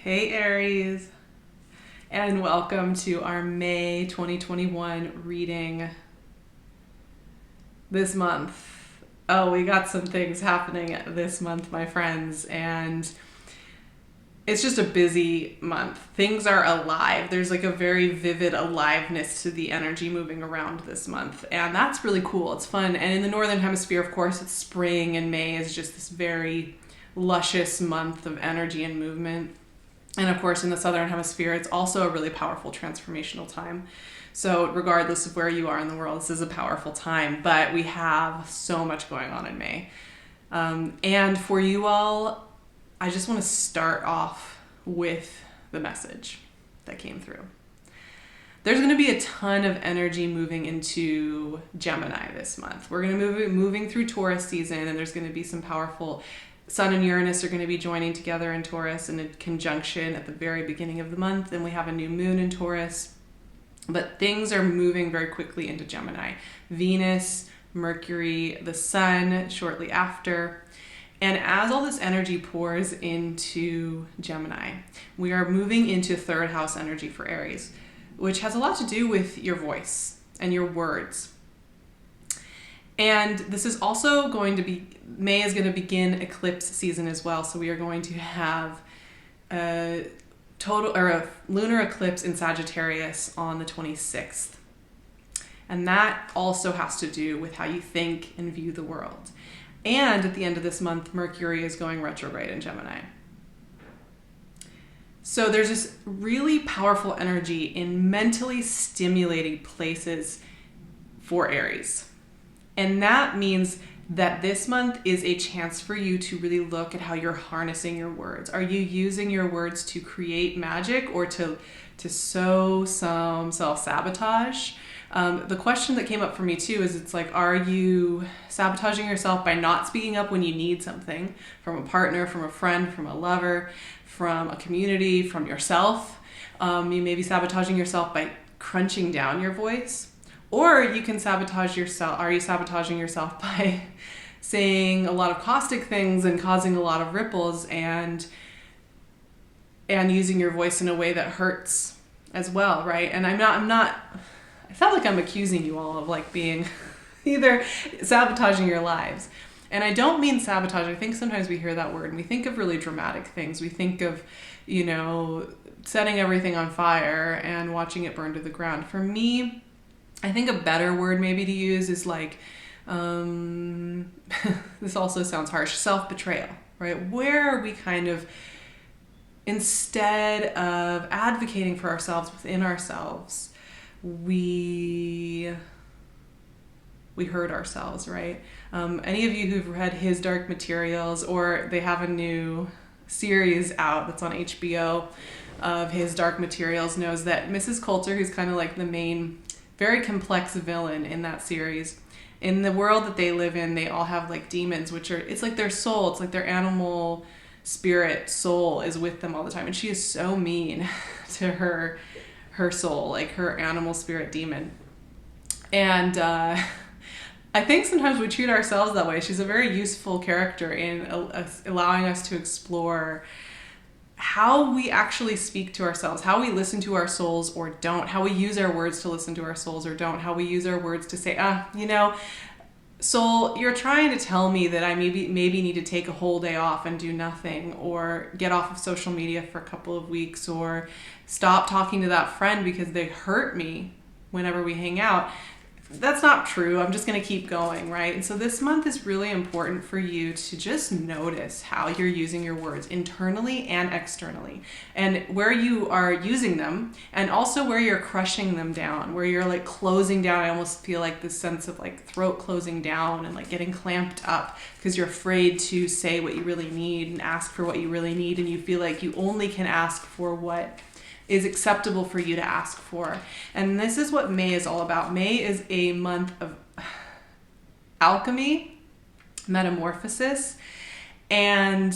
Hey Aries, and welcome to our May 2021 reading this month. Oh, we got some things happening this month, my friends, and it's just a busy month. Things are alive. There's like a very vivid aliveness to the energy moving around this month, and that's really cool. It's fun. And in the Northern Hemisphere, of course, it's spring, and May is just this very luscious month of energy and movement. And of course, in the Southern Hemisphere, it's also a really powerful transformational time. So regardless of where you are in the world, this is a powerful time, but we have so much going on in May. And for you all, I just want to start off with the message that came through. There's going to be a ton of energy moving into Gemini this month. We're going to be moving through Taurus season, and there's going to be some powerful Sun and Uranus are going to be joining together in Taurus in a conjunction at the very beginning of the month. And we have a new moon in Taurus. But things are moving very quickly into Gemini. Venus, Mercury, the Sun shortly after. And as all this energy pours into Gemini, we are moving into third house energy for Aries, which has a lot to do with your voice and your words. And this is also going to be, May is going to begin eclipse season as well. So we are going to have a lunar eclipse in Sagittarius on the 26th. And that also has to do with how you think and view the world. And at the end of this month, Mercury is going retrograde in Gemini. So there's this really powerful energy in mentally stimulating places for Aries. And that means that this month is a chance for you to really look at how you're harnessing your words. Are you using your words to create magic or to sow some self-sabotage? The question that came up for me too is it's like, are you sabotaging yourself by not speaking up when you need something from a partner, from a friend, from a lover, from a community, from yourself? You may be sabotaging yourself by crunching down your voice. Or you can sabotage yourself. Are you sabotaging yourself by saying a lot of caustic things and causing a lot of ripples and using your voice in a way that hurts as well, right? And I felt like I'm accusing you all of like being either sabotaging your lives. And I don't mean sabotage. I think sometimes we hear that word and we think of really dramatic things. We think of, setting everything on fire and watching it burn to the ground. For me, I think a better word maybe to use is like, this also sounds harsh, self-betrayal, right? Where are we kind of, instead of advocating for ourselves within ourselves, we hurt ourselves, right? Any of you who've read His Dark Materials, or they have a new series out that's on HBO of His Dark Materials, knows that Mrs. Coulter, who's kind of like the main very complex villain in that series. In the world that they live in, they all have like demons, which are, it's like their soul, it's like their animal spirit soul is with them all the time. And she is so mean to her soul, like her animal spirit demon. And I think sometimes we treat ourselves that way. She's a very useful character in allowing us to explore how we actually speak to ourselves, how we listen to our souls or don't, how we use our words to listen to our souls or don't, how we use our words to say, soul, you're trying to tell me that I maybe need to take a whole day off and do nothing, or get off of social media for a couple of weeks, or stop talking to that friend because they hurt me whenever we hang out. That's not true. I'm just going to keep going, right? And so this month is really important for you to just notice how you're using your words internally and externally, and where you are using them, and also where you're crushing them down, where you're like closing down. I almost feel like this sense of like throat closing down and like getting clamped up because you're afraid to say what you really need and ask for what you really need, and you feel like you only can ask for what is acceptable for you to ask for. And this is what May is all about. May is a month of alchemy, metamorphosis, and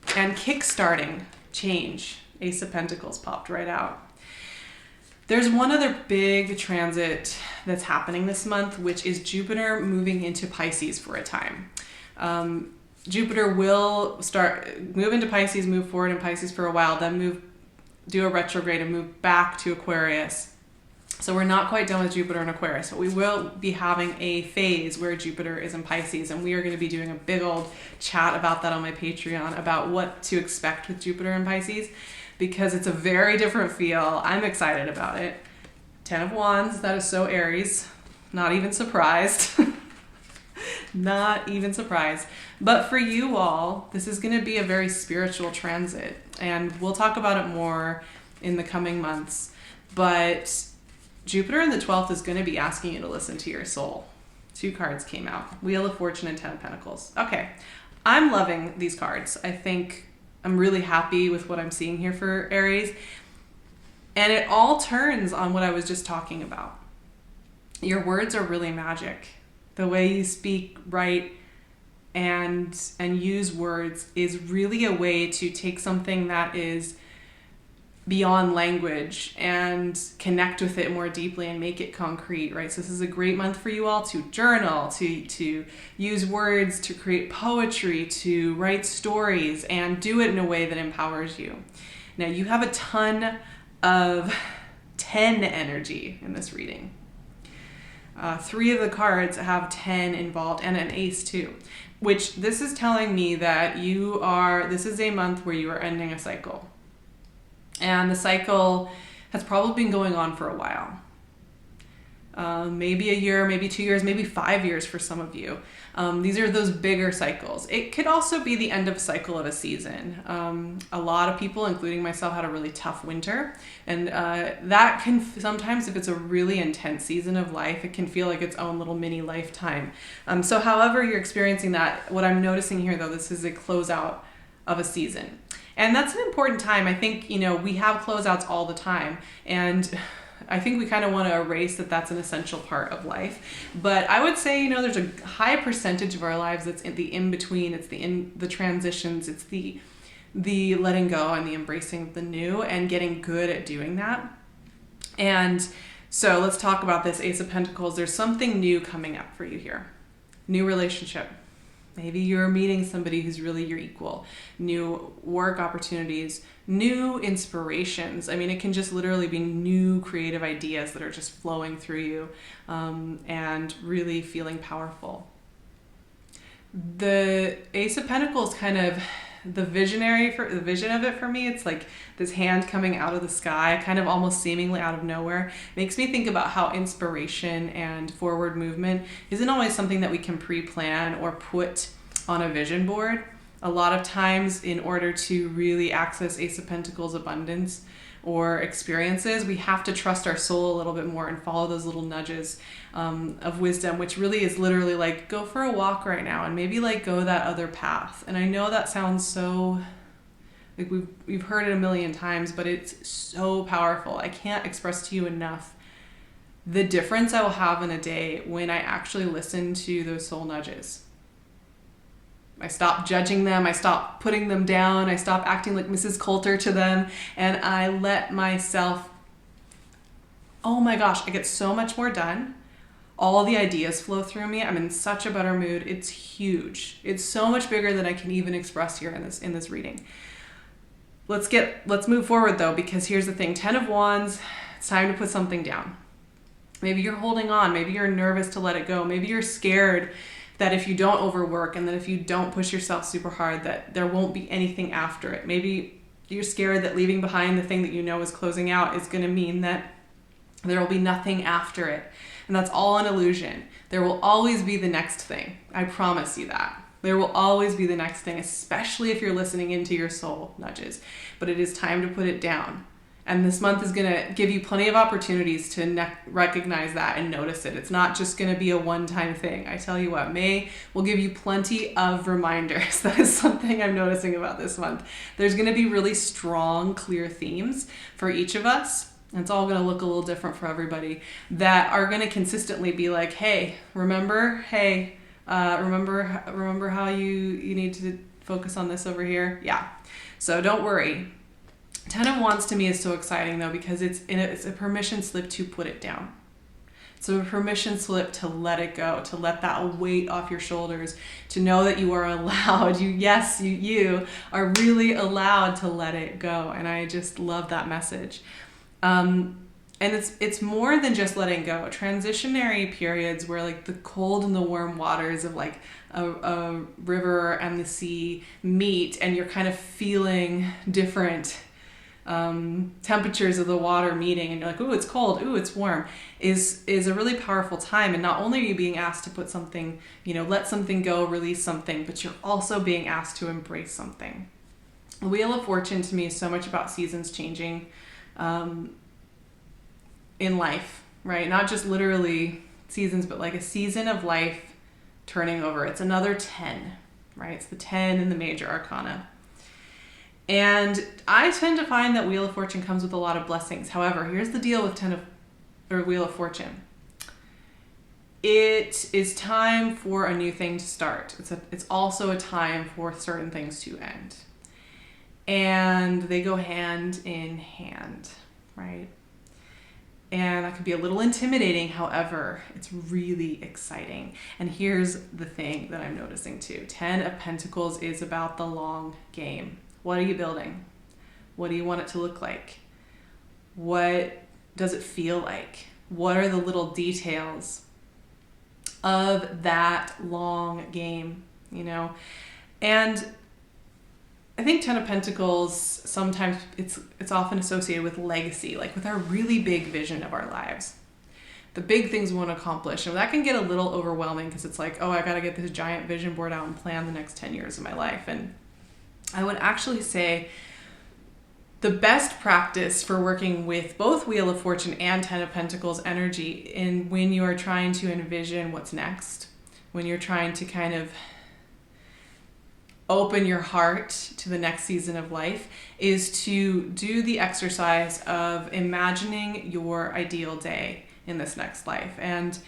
kickstarting change. Ace of Pentacles popped right out. There's one other big transit that's happening this month, which is Jupiter moving into Pisces for a time. Jupiter will move into Pisces, move forward in Pisces for a while, then do a retrograde and move back to Aquarius. So we're not quite done with Jupiter in Aquarius, but we will be having a phase where Jupiter is in Pisces, and we are going to be doing a big old chat about that on my Patreon, about what to expect with Jupiter in Pisces, because it's a very different feel. I'm excited about it. 10 of Wands, that is so Aries. Not even surprised. Not even surprised. But for you all, this is going to be a very spiritual transit, and we'll talk about it more in the coming months. But Jupiter in the 12th is going to be asking you to listen to your soul. 2 cards came out. Wheel of Fortune and 10 of Pentacles. Okay, I'm loving these cards. I think I'm really happy with what I'm seeing here for Aries. And it all turns on what I was just talking about. Your words are really magic. The way you speak, write, and use words is really a way to take something that is beyond language and connect with it more deeply and make it concrete, right? So this is a great month for you all to journal, to use words, to create poetry, to write stories, and do it in a way that empowers you. Now you have a ton of 10 energy in this reading. 3 of the cards have 10 involved, and an ace too, which this is telling me that this is a month where you are ending a cycle. And the cycle has probably been going on for a while. Maybe a year, maybe 2 years, maybe 5 years for some of you. These are those bigger cycles. It could also be the end of a cycle of a season. A lot of people, including myself, had a really tough winter. And that can sometimes, if it's a really intense season of life, it can feel like its own little mini lifetime. So however you're experiencing that, what I'm noticing here though, this is a closeout of a season. And that's an important time. I think, we have closeouts all the time. And I think we kind of want to erase that that's an essential part of life. But I would say, there's a high percentage of our lives that's in the in-between. It's the transitions. It's the letting go and the embracing of the new and getting good at doing that. And so let's talk about this Ace of Pentacles. There's something new coming up for you here. New relationship. Maybe you're meeting somebody who's really your equal. New work opportunities, new inspirations. I mean, it can just literally be new creative ideas that are just flowing through you, and really feeling powerful. The Ace of Pentacles, kind of the vision of it for me, it's like this hand coming out of the sky, kind of almost seemingly out of nowhere. Makes me think about how inspiration and forward movement isn't always something that we can pre-plan or put on a vision board. A lot of times, in order to really access Ace of Pentacles abundance or experiences, we have to trust our soul a little bit more and follow those little nudges of wisdom, which really is literally like, go for a walk right now and maybe like go that other path. And I know that sounds so, like we've heard it a million times, but it's so powerful. I can't express to you enough the difference I will have in a day when I actually listen to those soul nudges. I stop judging them, I stop putting them down, I stop acting like Mrs. Coulter to them, and I let myself, oh my gosh, I get so much more done. All the ideas flow through me. I'm in such a better mood. It's huge. It's so much bigger than I can even express here in this reading. Let's move forward though, because here's the thing. 10 of Wands, it's time to put something down. Maybe you're holding on, maybe you're nervous to let it go, maybe you're scared that if you don't overwork and that if you don't push yourself super hard, that there won't be anything after it. Maybe you're scared that leaving behind the thing that you know is closing out is going to mean that there will be nothing after it. And that's all an illusion. There will always be the next thing. I promise you that. There will always be the next thing, especially if you're listening into your soul nudges. But it is time to put it down. And this month is going to give you plenty of opportunities to recognize that and notice it. It's not just going to be a one-time thing. I tell you what, May will give you plenty of reminders. That is something I'm noticing about this month. There's going to be really strong, clear themes for each of us. It's all going to look a little different for everybody, that are going to consistently be like, hey, remember how you need to focus on this over here? Yeah. So don't worry. 10 of Wands to me is so exciting though, because it's a permission slip to put it down, It's a permission slip to let it go, to let that weight off your shoulders, to know that you are allowed. You are really allowed to let it go. And I just love that message. And it's more than just letting go. Transitionary periods where like the cold and the warm waters of like a river and the sea meet, and you're kind of feeling different temperatures of the water meeting, and you're like, ooh, it's cold, ooh, it's warm, is a really powerful time. And not only are you being asked to put something, let something go, release something, but you're also being asked to embrace something. The Wheel of Fortune to me is so much about seasons changing in life, right? Not just literally seasons, but like a season of life turning over. It's another 10, right? It's the 10 in the major arcana. And I tend to find that Wheel of Fortune comes with a lot of blessings. However, here's the deal with Wheel of Fortune. It is time for a new thing to start. It's also a time for certain things to end. And they go hand in hand, right? And that could be a little intimidating. However, it's really exciting. And here's the thing that I'm noticing too. 10 of Pentacles is about the long game. What are you building? What do you want it to look like? What does it feel like? What are the little details of that long game, And I think 10 of Pentacles, sometimes it's often associated with legacy, like with our really big vision of our lives. The big things we want to accomplish. And that can get a little overwhelming because it's like, oh, I got to get this giant vision board out and plan the next 10 years of my life. And I would actually say the best practice for working with both Wheel of Fortune and 10 of Pentacles energy when you are trying to envision what's next, when you're trying to kind of open your heart to the next season of life, is to do the exercise of imagining your ideal day in this next life and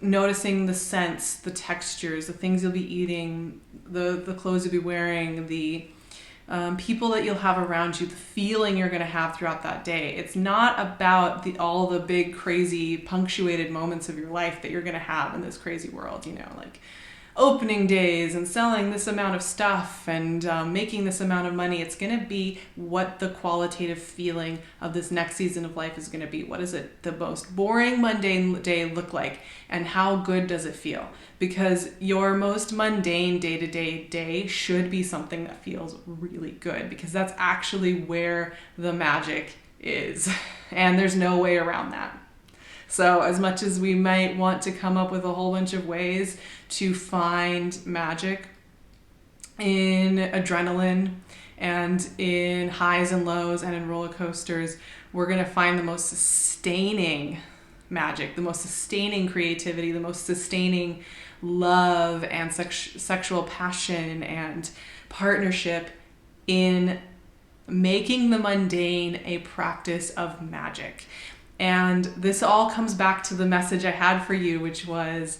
noticing the scents, the textures, the things you'll be eating, the clothes you'll be wearing, the people that you'll have around you, the feeling you're going to have throughout that day. It's not about all the big, crazy, punctuated moments of your life that you're going to have in this crazy world, like opening days and selling this amount of stuff and making this amount of money. It's going to be what the qualitative feeling of this next season of life is going to be. What does the most boring, mundane day look like? And how good does it feel? Because your most mundane day-to-day day should be something that feels really good, because that's actually where the magic is. And there's no way around that. So as much as we might want to come up with a whole bunch of ways to find magic in adrenaline and in highs and lows and in roller coasters, we're going to find the most sustaining magic, the most sustaining creativity, the most sustaining love and sexual passion and partnership in making the mundane a practice of magic. And this all comes back to the message I had for you, which was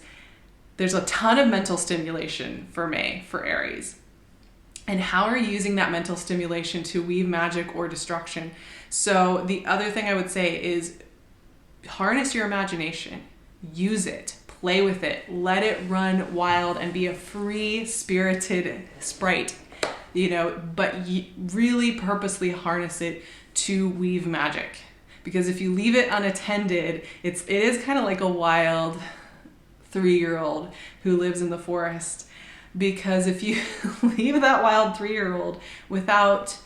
there's a ton of mental stimulation for May, for Aries. And how are you using that mental stimulation to weave magic or destruction? So the other thing I would say is harness your imagination, use it, play with it, let it run wild and be a free-spirited sprite, but really purposely harness it to weave magic. Because if you leave it unattended, it is kind of like a wild 3-year-old who lives in the forest. Because if you leave that wild 3-year-old without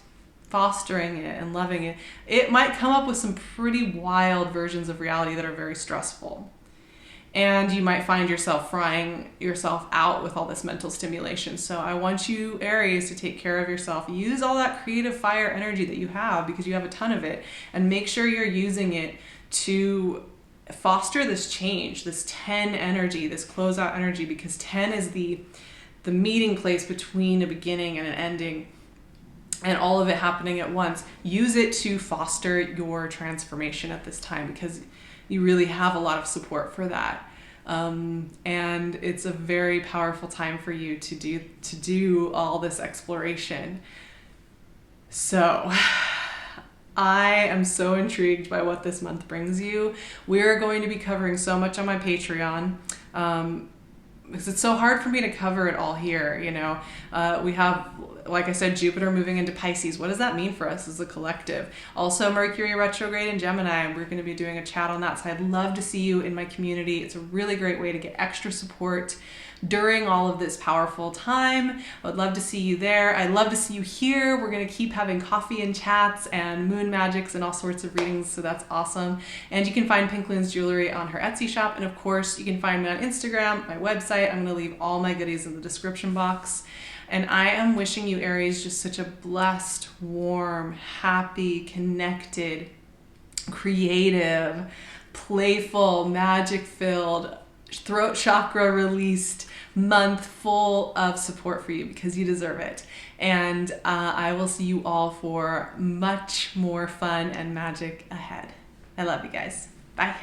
fostering it and loving it, it might come up with some pretty wild versions of reality that are very stressful. And you might find yourself frying yourself out with all this mental stimulation. So I want you, Aries, to take care of yourself. Use all that creative fire energy that you have, because you have a ton of it, and make sure you're using it to foster this change, this 10 energy, this closeout energy, because 10 is the meeting place between a beginning and an ending, and all of it happening at once. Use it to foster your transformation at this time, because you really have a lot of support for that. And it's a very powerful time for you to do all this exploration. So I am so intrigued by what this month brings you. We're going to be covering so much on my Patreon. Because it's so hard for me to cover it all here, you know. We have, like I said, Jupiter moving into Pisces. What does that mean for us as a collective? Also, Mercury retrograde in Gemini. We're going to be doing a chat on that. So I'd love to see you in my community. It's a really great way to get extra support during all of this powerful time. I would love to see you there. I'd love to see you here. We're going to keep having coffee and chats and moon magics and all sorts of readings, so that's awesome. And you can find PinkLune's jewelry on her Etsy shop, and of course you can find me on Instagram, my website. I'm going to leave all my goodies in the description box. And I am wishing you, Aries, just such a blessed, warm, happy, connected, creative, playful, magic-filled, throat chakra released month full of support for you, because you deserve it. And I will see you all for much more fun and magic ahead. I love you guys. Bye.